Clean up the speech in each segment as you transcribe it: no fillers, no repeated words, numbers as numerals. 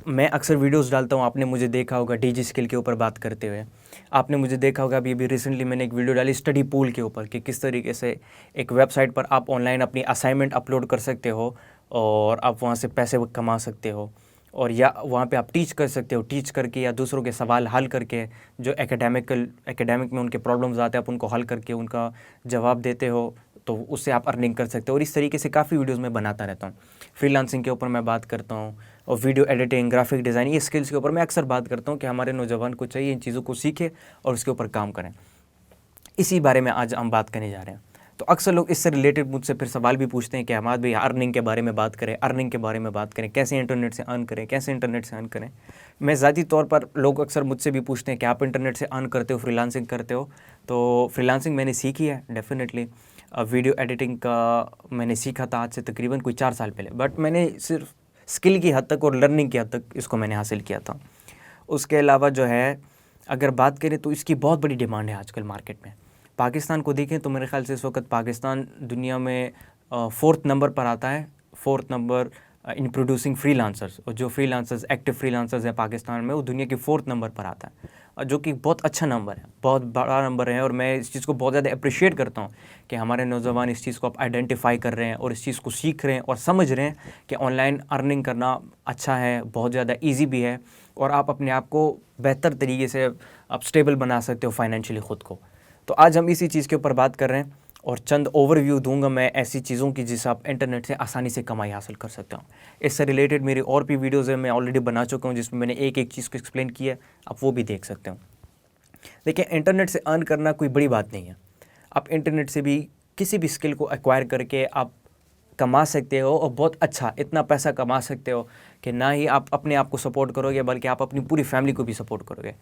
मैं अक्सर वीडियोस डालता हूँ, आपने मुझे देखा होगा डीजी स्किल के ऊपर बात करते हुए। आपने मुझे देखा होगा अभी रिसेंटली मैंने एक वीडियो डाली स्टडी पूल के ऊपर कि किस तरीके से एक वेबसाइट पर आप ऑनलाइन अपनी असाइनमेंट अपलोड कर सकते हो और आप वहाँ से पैसे कमा सकते हो, और या वहाँ पे आप टीच कर सकते हो, टीच करके या दूसरों के सवाल हल करके, जो एकेडमिक में उनके प्रॉब्लम्स आते हैं आप उनको हल करके उनका जवाब देते हो, तो उससे आप अर्निंग कर सकते हो। और इस तरीके से काफ़ी वीडियोस मैं बनाता रहता हूँ। फ्रीलांसिंग के ऊपर मैं बात करता हूँ, और वीडियो एडिटिंग, ग्राफिक डिज़ाइन, ये स्किल्स के ऊपर मैं अक्सर बात करता हूँ कि हमारे नौजवान को चाहिए इन चीज़ों को सीखें और उसके ऊपर काम करें। इसी बारे में आज हम बात करने जा रहे हैं। तो अक्सर लोग इससे रिलेटेड मुझसे फिर सवाल भी पूछते हैं कि अहमद भाई अर्निंग के बारे में बात करें, अर्निंग के बारे में बात करें, कैसे इंटरनेट से अर्न करें, कैसे इंटरनेट से अर्न करें। मैं ज़ाती तौर पर लोग अक्सर मुझसे भी पूछते हैं कि आप इंटरनेट से अर्न करते हो, फ्रीलांसिंग करते हो। तो फ्रीलांसिंग मैंने सीखी है डेफिनेटली। वीडियो एडिटिंग का मैंने सीखा था आज से तकरीबन कोई 4 साल पहले, बट मैंने सिर्फ स्किल की हद तक और लर्निंग की हद तक इसको मैंने हासिल किया था। उसके अलावा जो है अगर बात करें तो इसकी बहुत बड़ी डिमांड है आजकल मार्केट में। पाकिस्तान को देखें तो मेरे ख्याल से इस वक्त पाकिस्तान दुनिया में 4th नंबर पर आता है, 4th number in producing freelancers. और जो फ्रीलांसर्स, एक्टिव फ्रीलांसर्स हैं पाकिस्तान में, वो दुनिया के 4th नंबर पर आता है, और जो कि बहुत अच्छा नंबर है, बहुत बड़ा नंबर है। और मैं इस चीज़ को बहुत ज़्यादा अप्रिशिएट करता हूँ कि हमारे नौजवान इस चीज़ को आप आइडेंटिफाई कर रहे हैं और इस चीज़ को सीख रहे हैं और समझ रहे हैं कि ऑनलाइन अर्निंग करना अच्छा है, बहुत ज़्यादा ईजी भी है, और आप अपने आप को बेहतर तरीके से आप स्टेबल बना सकते हो फाइनेंशियली ख़ुद को। तो आज हम इसी चीज़ के ऊपर बात कर रहे हैं, और चंद ओवरव्यू दूंगा मैं ऐसी चीज़ों की जिससे आप इंटरनेट से आसानी से कमाई हासिल कर सकते हो। इससे रिलेटेड मेरी और भी वीडियोज़ हैं, मैं ऑलरेडी बना चुका हूँ जिसमें मैंने एक एक चीज़ को एक्सप्लेन किया है, आप वो भी देख सकते हो। देखिए, इंटरनेट से अर्न करना कोई बड़ी बात नहीं है। आप इंटरनेट से भी किसी भी स्किल को एक्वायर करके आप कमा सकते हो, और बहुत अच्छा इतना पैसा कमा सकते हो कि ना ही आप अपने आप को सपोर्ट करोगे बल्कि आप अपनी पूरी फैमिली को भी सपोर्ट करोगे।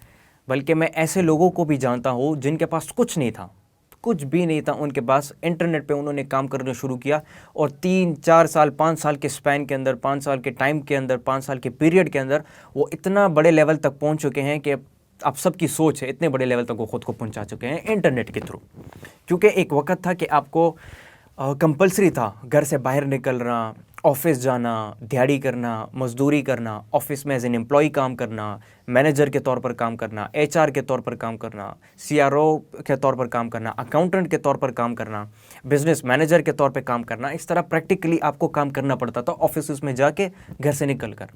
बल्कि मैं ऐसे लोगों को भी जानता हूँ जिनके पास कुछ नहीं था, कुछ भी नहीं था उनके पास, इंटरनेट पे उन्होंने काम करना शुरू किया, और 3-4 साल 5 साल के स्पैन के अंदर, 5 साल के टाइम के अंदर, 5 साल के पीरियड के अंदर वो इतना बड़े लेवल तक पहुँच चुके हैं कि आप सबकी सोच है, इतने बड़े लेवल तक वो खुद को पहुँचा चुके हैं इंटरनेट के थ्रू। क्योंकि एक वक्त था कि आपको कंपलसरी था घर से बाहर निकलना, ऑफिस जाना, दिहाड़ी करना, मजदूरी करना, ऑफिस में एज एन एम्प्लॉय काम करना, मैनेजर के तौर पर काम करना, एचआर के तौर पर काम करना, सीआरओ के तौर पर काम करना, अकाउंटेंट के तौर पर काम करना, बिजनेस मैनेजर के तौर पर काम करना। इस तरह प्रैक्टिकली आपको काम करना पड़ता था ऑफिस में जाके, घर से निकल कर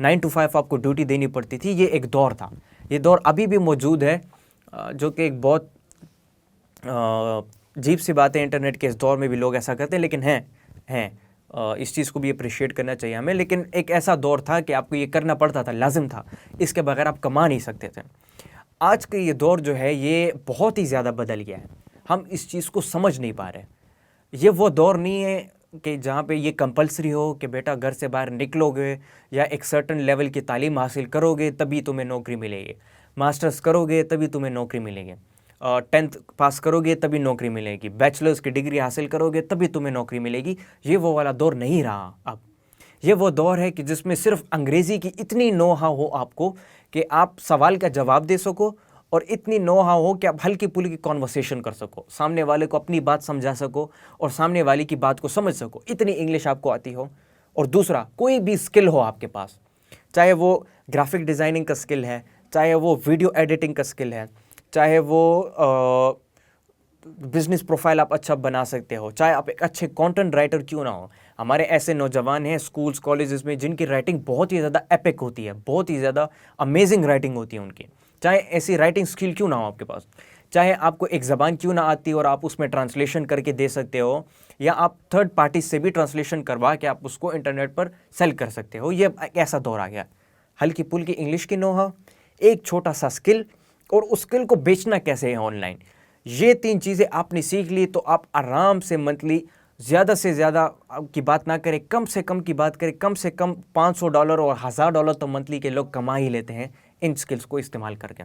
9 to 5 आपको ड्यूटी देनी पड़ती थी। ये एक दौर था, ये दौर अभी भी मौजूद है, जो कि एक बहुत अजीब सी बात है। इंटरनेट के इस दौर में भी लोग ऐसा करते हैं, लेकिन हैं इस चीज़ को भी अप्रिशिएट करना चाहिए हमें। लेकिन एक ऐसा दौर था कि आपको ये करना पड़ता था, लाजिम था, इसके बगैर आप कमा नहीं सकते थे। आज का ये दौर जो है ये बहुत ही ज़्यादा बदल गया है, हम इस चीज़ को समझ नहीं पा रहे। ये वो दौर नहीं है कि जहाँ पे ये कंपलसरी हो कि बेटा घर से बाहर निकलोगे या एक सर्टन लेवल की तालीम हासिल करोगे तभी तुम्हें नौकरी मिलेगी, मास्टर्स करोगे तभी तुम्हें नौकरी मिलेगी, 10th पास करोगे तभी नौकरी मिलेगी, बैचलर्स की डिग्री हासिल करोगे तभी तुम्हें नौकरी मिलेगी। ये वो वाला दौर नहीं रहा अब। ये वो दौर है कि जिसमें सिर्फ अंग्रेज़ी की इतनी नो-हाउ हो आपको कि आप सवाल का जवाब दे सको, और इतनी नो-हाउ हो कि आप हल्की फुल्की कॉन्वर्सेशन कर सको, सामने वाले को अपनी बात समझा सको और सामने वाले की बात को समझ सको, इतनी इंग्लिश आपको आती हो। और दूसरा, कोई भी स्किल हो आपके पास, चाहे वो ग्राफिक डिज़ाइनिंग का स्किल है, चाहे वो वीडियो एडिटिंग का स्किल है, चाहे वो बिज़नेस प्रोफाइल आप अच्छा बना सकते हो, चाहे आप एक अच्छे कंटेंट राइटर क्यों ना हो। हमारे ऐसे नौजवान हैं स्कूल्स कॉलेजेस में जिनकी राइटिंग बहुत ही ज़्यादा एपिक होती है, बहुत ही ज़्यादा अमेजिंग राइटिंग होती है उनकी। चाहे ऐसी राइटिंग स्किल क्यों ना हो आपके पास, चाहे आपको एक ज़बान क्यों ना आती और आप उसमें ट्रांसलेशन करके दे सकते हो, या आप थर्ड पार्टी से भी ट्रांसलेशन करवा के आप उसको इंटरनेट पर सेल कर सकते हो। ये एक ऐसा दौर आ गया, हल्की फुल्की इंग्लिश की नो-हाउ, एक छोटा सा स्किल, और उस स्किल को बेचना कैसे है ऑनलाइन। ये 3 चीज़ें आपने सीख ली तो आप आराम से मंथली, ज़्यादा से ज़्यादा की बात ना करें, कम से कम की बात करें, कम से कम $500 और $1000 तो मंथली के लोग कमा ही लेते हैं इन स्किल्स को इस्तेमाल करके।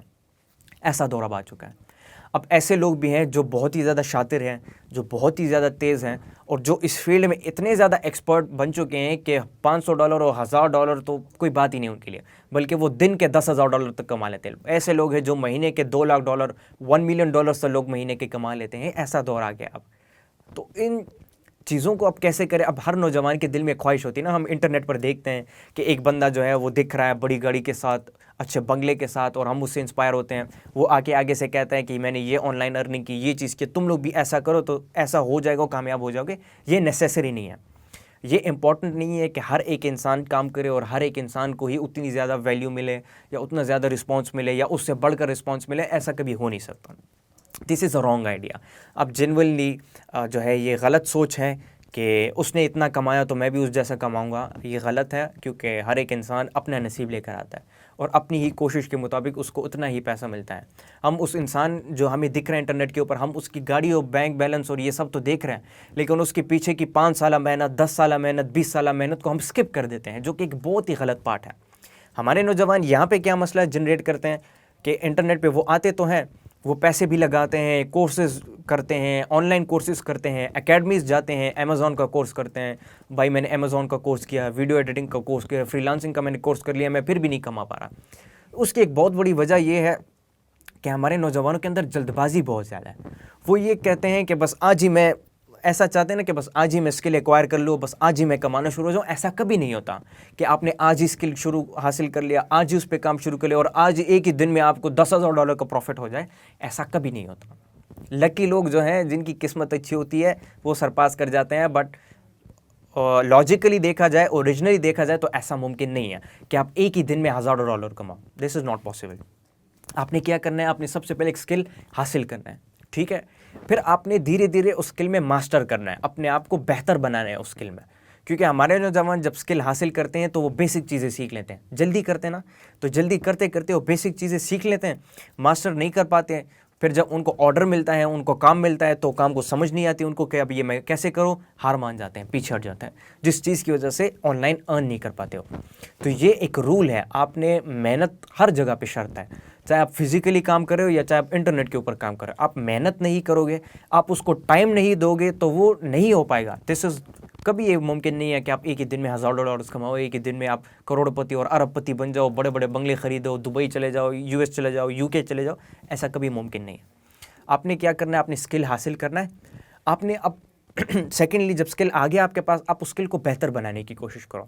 ऐसा दौर अब आ चुका है। अब ऐसे लोग भी हैं जो बहुत ही ज़्यादा शातिर हैं, जो बहुत ही ज़्यादा तेज़ हैं, और जो इस फील्ड में इतने ज़्यादा एक्सपर्ट बन चुके हैं कि $500 और $1000 तो कोई बात ही नहीं उनके लिए, बल्कि वो दिन के $10,000 तक कमा लेते हैं। ऐसे लोग हैं जो महीने के $2 लाख, $1 मिलियन से लोग महीने के कमा लेते हैं। ऐसा दौर आ गया अब। तो इन चीज़ों को अब कैसे करें। अब हर नौजवान के दिल में ख्वाहिश होती है ना, हम इंटरनेट पर देखते हैं कि एक बंदा जो है वो दिख रहा है बड़ी गाड़ी के साथ, अच्छे बंगले के साथ, और हम उससे इंस्पायर होते हैं। वो आगे से कहता है कि मैंने ये ऑनलाइन अर्निंग की, ये चीज़ की, तुम लोग भी ऐसा करो तो ऐसा हो जाएगा, कामयाब हो जाओगे। ये नेसेसरी नहीं है, ये इंपॉर्टेंट नहीं है कि हर एक इंसान काम करे और हर एक इंसान को ही उतनी ज़्यादा वैल्यू मिले या उतना ज़्यादा रिस्पॉन्स मिले या उससे बढ़कर रिस्पॉन्स मिले। ऐसा कभी हो नहीं सकता। This is a wrong idea. अब जेन्युइनली जो है ये गलत सोच है कि उसने इतना कमाया तो मैं भी उस जैसा कमाऊंगा। ये गलत है, क्योंकि हर एक इंसान अपना नसीब लेकर आता है और अपनी ही कोशिश के मुताबिक उसको उतना ही पैसा मिलता है। हम उस इंसान जो हमें दिख रहे हैं इंटरनेट के ऊपर, हम उसकी गाड़ी और बैंक बैलेंस और ये सब तो देख रहे हैं, लेकिन उसके पीछे की 5 साल मेहनत, 10 साल मेहनत, 20 साल मेहनत को हम स्किप कर देते हैं, जो कि एक बहुत ही गलत पार्ट है। हमारे नौजवान यहाँ पे क्या मसला जनरेट करते हैं कि इंटरनेट पे वो आते तो हैं, वो पैसे भी लगाते हैं, कोर्सेज करते हैं, ऑनलाइन कोर्सेज करते हैं, एकेडमीज़ जाते हैं, अमेज़ॉन का कोर्स करते हैं। भाई मैंने अमेज़ॉन का कोर्स किया, वीडियो एडिटिंग का कोर्स किया, फ्रीलांसिंग का मैंने कोर्स कर लिया, मैं फिर भी नहीं कमा पा रहा। उसकी एक बहुत बड़ी वजह ये है कि हमारे नौजवानों के अंदर जल्दबाजी बहुत ज़्यादा है। वो ये कहते हैं कि बस आज ही मैं, ऐसा चाहते हैं ना कि बस आज ही मैं स्किल एक्वायर कर लूँ, बस आज ही मैं कमाना शुरू हो जाऊँ। ऐसा कभी नहीं होता कि आपने आज ही स्किल हासिल कर लिया, आज ही उस पर काम शुरू कर लिया और आज एक ही दिन में आपको $10,000 का प्रॉफिट हो जाए। ऐसा कभी नहीं होता। लकी लोग जो हैं, जिनकी किस्मत अच्छी होती है, वो सरपास कर जाते हैं। बट लॉजिकली देखा जाए, ओरिजिनली देखा जाए तो ऐसा मुमकिन नहीं है कि आप एक ही दिन में $1,000 कमाओ। This is not possible. आपने क्या करना है, आपने सबसे पहले एक स्किल हासिल करना है, ठीक है। फिर आपने धीरे धीरे उस स्किल में मास्टर करना है, अपने आप को बेहतर बनाना है उस स्किल में। क्योंकि हमारे नौजवान जब स्किल हासिल करते हैं तो वो बेसिक चीज़ें सीख लेते हैं, जल्दी करते हैं ना, तो जल्दी करते करते वो बेसिक चीज़ें सीख लेते हैं, मास्टर नहीं कर पाते हैं। फिर जब उनको ऑर्डर मिलता है, उनको काम मिलता है, तो काम को समझ नहीं आती उनको कि अब ये मैं कैसे करूं, हार मान जाते हैं, पीछे हट जाते हैं, जिस चीज़ की वजह से ऑनलाइन अर्न नहीं कर पाते हो। तो ये एक रूल है, आपने मेहनत हर जगह पे शर्त है, चाहे आप फिजिकली काम कर रहे हो या चाहे आप इंटरनेट के ऊपर काम कर रहे हो। आप मेहनत नहीं करोगे, आप उसको टाइम नहीं दोगे तो वो नहीं हो पाएगा। दिस इज कभी ये मुमकिन नहीं है कि आप एक ही दिन में $1,000 कमाओ, एक ही दिन में आप करोड़पति और अरबपति बन जाओ, बड़े बड़े बंगले खरीदो, दुबई चले जाओ, यूएस चले जाओ, यूके चले जाओ। ऐसा कभी मुमकिन नहीं है। आपने क्या करना है, आपने स्किल हासिल करना है। आपने अब सेकेंडली जब स्किल आ गया आपके पास, आप उस स्किल को बेहतर बनाने की कोशिश करो,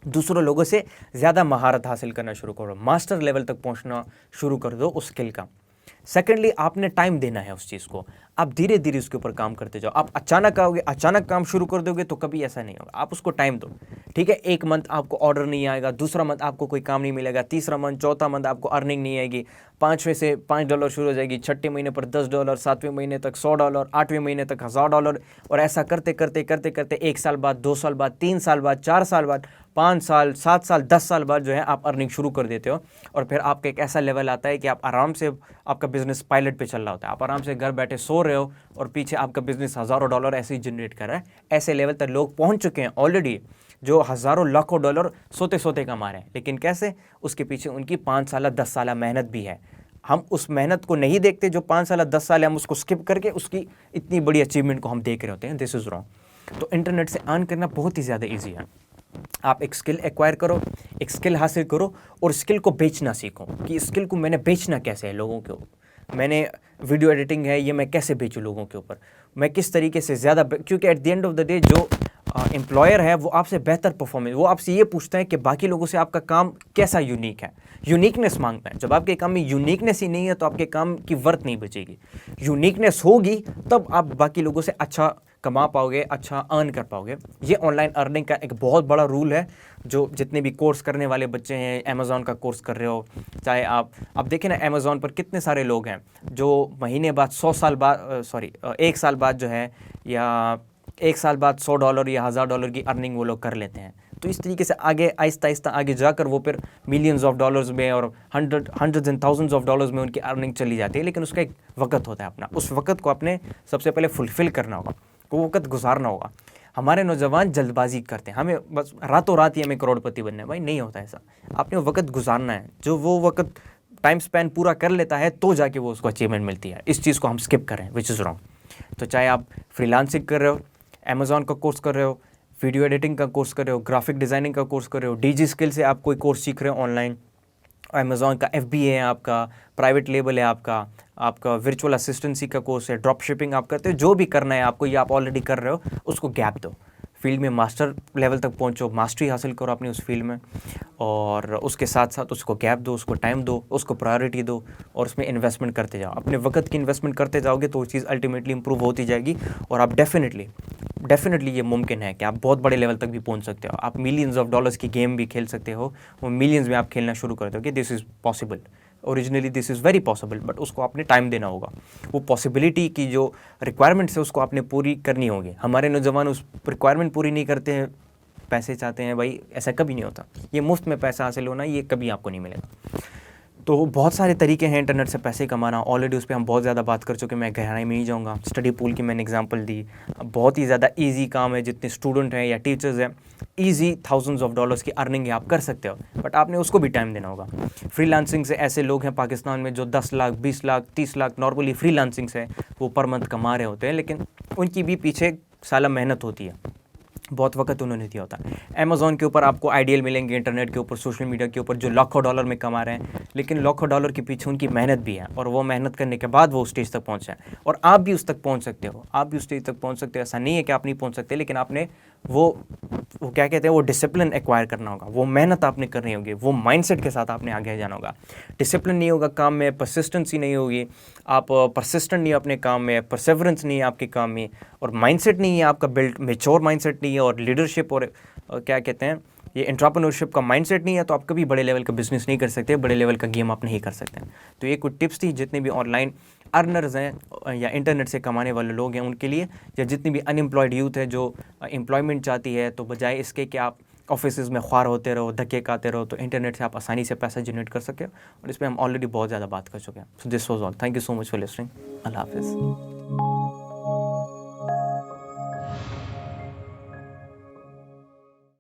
दूसरों लोगों से ज़्यादा महारत हासिल करना शुरू करो, मास्टर लेवल तक पहुंचना शुरू कर दो उस स्किल का। सेकेंडली आपने टाइम देना है उस चीज़ को, आप धीरे धीरे उसके ऊपर काम करते जाओ। आप अचानक आओगे, अचानक काम शुरू कर दोगे तो कभी ऐसा नहीं होगा। आप उसको टाइम दो, ठीक है। एक मंथ आपको ऑर्डर नहीं आएगा, दूसरा मंथ आपको कोई काम नहीं मिलेगा, तीसरा मंथ, चौथा मंथ आपको अर्निंग नहीं आएगी, पाँचवें से $5 शुरू हो जाएगी, छठे महीने पर $10, सातवें महीने तक $100, आठवें महीने तक $1,000, और ऐसा करते करते करते करते 1 साल बाद, 2 साल बाद, 3 साल बाद, 4 साल बाद, 5 साल, 7 साल, 10 साल बाद जो है आप अर्निंग शुरू कर देते हो। और फिर आपका एक ऐसा लेवल आता है कि आप आराम से, आपका बिजनेस पायलट पे चल रहा होता है, आप आराम से घर बैठे सो रहे हो और पीछे आपका बिजनेस हज़ारों डॉलर ऐसे ही जनरेट कर रहा है। ऐसे लेवल तक लोग पहुंच चुके हैं ऑलरेडी, जो हज़ारों लाखों डॉलर सोते सोते कमा रहे हैं। लेकिन कैसे? उसके पीछे उनकी 5 साल 10 साल मेहनत भी है। हम उस मेहनत को नहीं देखते जो 5 साल 10 साल है, हम उसको स्किप करके उसकी इतनी बड़ी अचीवमेंट को हम देख रहे होते हैं। This is wrong. तो इंटरनेट से अर्न करना बहुत ही ज़्यादा ईजी है। आप एक स्किल एक्वायर करो, एक स्किल हासिल करो और स्किल को बेचना सीखो कि स्किल को मैंने बेचना कैसे है लोगों के ऊपर। मैंने वीडियो एडिटिंग है, ये मैं कैसे बेचूँ लोगों के ऊपर, मैं किस तरीके से ज़्यादा, क्योंकि at the end of the day जो एम्प्लॉयर है वो आपसे बेहतर परफॉर्मेंस, वो आपसे ये पूछता है कि बाकी लोगों से आपका काम कैसा यूनिक है, यूनिकनेस मांगता है। जब आपके काम में यूनिकनेस ही नहीं है तो आपके काम की वर्थ नहीं बचेगी। यूनिकनेस होगी तब आप बाकी लोगों से अच्छा कमा पाओगे, अच्छा अर्न कर पाओगे। ये ऑनलाइन अर्निंग का एक बहुत बड़ा रूल है। जो जितने भी कोर्स करने वाले बच्चे हैं, अमेज़ॉन का कोर्स कर रहे हो, चाहे आप देखें ना, अमेज़ॉन पर कितने सारे लोग हैं जो महीने बाद 100 साल बाद, 1 साल बाद जो है, या 1 साल बाद $100 या $1,000 की अर्निंग वो लोग कर लेते हैं। तो इस तरीके से आगे आहिस्ता आहिस्ता आगे जाकर वो फिर मिलियंस ऑफ डॉलर्स में और hundreds and thousands of dollars में उनकी अर्निंग चली जाती है। लेकिन उसका एक वक्त होता है अपना, उस वक्त को आपने सबसे पहले फुलफ़िल करना होगा, वो वक्त गुजारना होगा। हमारे नौजवान जल्दबाजी करते हैं, हमें बस रातों रात ही हमें करोड़पति बनना है। भाई नहीं होता ऐसा, आपने वो वक्त गुजारना है। जो वो वक्त टाइम स्पैन पूरा कर लेता है तो जाके वो उसको अचीवमेंट मिलती है। इस चीज़ को हम स्किप करें, विच इज़ रॉन्ग। तो चाहे आप फ्रीलांसिंग कर रहे हो, अमेज़ॉन का कोर्स कर रहे हो, वीडियो एडिटिंग का कोर्स कर रहे हो, ग्राफिक डिज़ाइनिंग का कोर्स कर रहे हो, डीजी स्किल से आप कोई कोर्स सीख रहे हो ऑनलाइन, अमेज़ॉन का FBA है आपका, प्राइवेट लेबल है आपका, आपका वर्चुअल असिस्टेंसी का कोर्स है, ड्रॉप शिपिंग आप करते हो, जो भी करना है आपको, ये आप ऑलरेडी कर रहे हो, उसको गैप दो, फील्ड में मास्टर लेवल तक पहुंचो, मास्टरी हासिल करो अपनी उस फील्ड में, और उसके साथ साथ उसको गैप दो, उसको टाइम दो, उसको प्रायोरिटी दो, और उसमें इन्वेस्टमेंट करते जाओ। अपने वक्त की इन्वेस्टमेंट करते जाओगे तो वो चीज़ अल्टीमेटली इंप्रूव होती जाएगी, और आप डेफिनेटली ये मुमकिन है कि आप बहुत बड़े लेवल तक भी पहुंच सकते हो। आप मिलियंस ऑफ डॉलर्स की गेम भी खेल सकते हो, वो मिलियंस में आप खेलना शुरू कर दोगे। This is possible, originally this is very possible, but उसको आपने टाइम देना होगा। वो पॉसिबिलिटी की जो रिक्वायरमेंट्स है उसको आपने पूरी करनी होगी। हमारे नौजवान उस रिक्वायरमेंट पूरी नहीं करते हैं, पैसे चाहते हैं, भाई ऐसा कभी नहीं होता। ये मुफ्त में पैसा हासिल होना ये कभी आपको नहीं मिलेगा। तो बहुत सारे तरीके हैं इंटरनेट से पैसे कमाना, ऑलरेडी उस पर हम बहुत ज़्यादा बात कर चुके हैं, मैं गहराई में नहीं जाऊँगा। स्टडी पूल की मैंने एग्जांपल दी, बहुत ही ज़्यादा इजी काम है, जितने स्टूडेंट हैं या टीचर्स हैं, इजी थाउजेंड्स ऑफ डॉलर्स की अर्निंग आप कर सकते हो, बट आपने उसको भी टाइम देना होगा। फ्रीलांसिंग से ऐसे लोग हैं पाकिस्तान में जो 10 लाख 20 लाख 30 लाख नॉर्मली फ्रीलांसिंग से वो पर मंथ कमा रहे होते हैं, लेकिन उनकी भी पीछे साला मेहनत होती है, बहुत वक्त उन्होंने दिया होता है। अमेज़ॉन के ऊपर आपको आइडियल मिलेंगे, इंटरनेट के ऊपर, सोशल मीडिया के ऊपर, जो लाखों डॉलर में कमा रहे हैं, लेकिन लाखों डॉलर के पीछे उनकी मेहनत भी है, और वो मेहनत करने के बाद वो उस स्टेज तक पहुंचे हैं। और आप भी उस तक पहुंच सकते हो, आप भी उस स्टेज तक पहुंच सकते हो। ऐसा नहीं है कि आप नहीं पहुंच सकते, लेकिन आपने वो क्या कहते हैं, वो डिसिप्लिन एक्वायर करना होगा, वो मेहनत आपने करनी होगी, वो माइंडसेट के साथ आपने आगे जाना होगा। डिसिप्लिन नहीं होगा काम में, परसिस्टेंसी नहीं होगी, आप परसिस्टेंट नहीं हो अपने काम में, परसेवरेंस नहीं है आपके काम में, और माइंडसेट नहीं है आपका बिल्ड, मेच्योर माइंडसेट नहीं है, और लीडरशिप और क्या कहते हैं ये एंटरप्रेन्योरशिप का माइंडसेट नहीं है, तो आप कभी बड़े लेवल का बिजनेस नहीं कर सकते, बड़े लेवल का गेम आप नहीं कर सकते। तो ये कुछ टिप्स थी जितने भी ऑनलाइन अर्नर्स हैं या इंटरनेट से कमाने वाले लोग हैं उनके लिए, या जितनी भी अनएम्प्लॉयड यूथ है जो एम्प्लॉयमेंट चाहती है, तो बजाय इसके कि आप ऑफिस में ख्वार होते रहो, धक्के खाते रहो, तो इंटरनेट से आप आसानी से पैसा जनरेट कर सके, और इस पर हम ऑलरेडी बहुत ज़्यादा बात कर चुके हैं। So this was all, thank you so much for listening, अल्लाह हाफिज़।